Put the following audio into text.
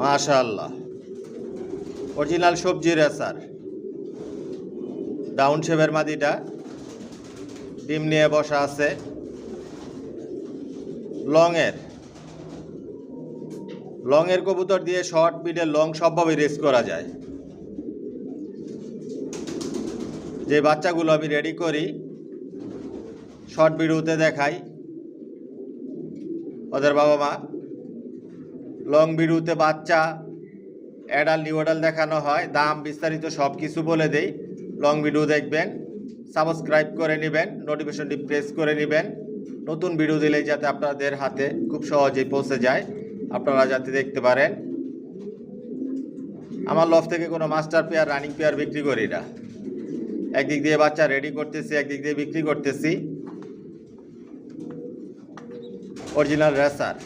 মাশাআল্লাহ, অরিজিনাল সবজি racer down শেপের মাদিটা ডিম নিয়ে বসা আছে। লংয়ের কবুতর দিয়ে শর্ট মিডল লং সবভাবে রেস করা যায়। যে বাচ্চাগুলো আমি রেডি করি শর্ট ভিডিওতে দেখাই ওদের বাবা মা, লং ভিডিওতে বাচ্চা অ্যাডাল নিউ অ্যাডাল দেখানো হয়, দাম বিস্তারিত সব কিছু বলে দেই। লং ভিডিও দেখবেন, সাবস্ক্রাইব করে নেবেন, নোটিফিকেশনটি প্রেস করে নেবেন, নতুন ভিডিও দিলেই যাতে আপনাদের হাতে খুব সহজেই পৌঁছে যায়, আপনারা যাতে দেখতে পারেন। আমার লফ থেকে কোনো মাস্টার পেয়ার রানিং পেয়ার বিক্রি করি না, একদিক দিয়ে বাচ্চা রেডি করতেছি, একদিক দিয়ে বিক্রি করতেছি। Original racer.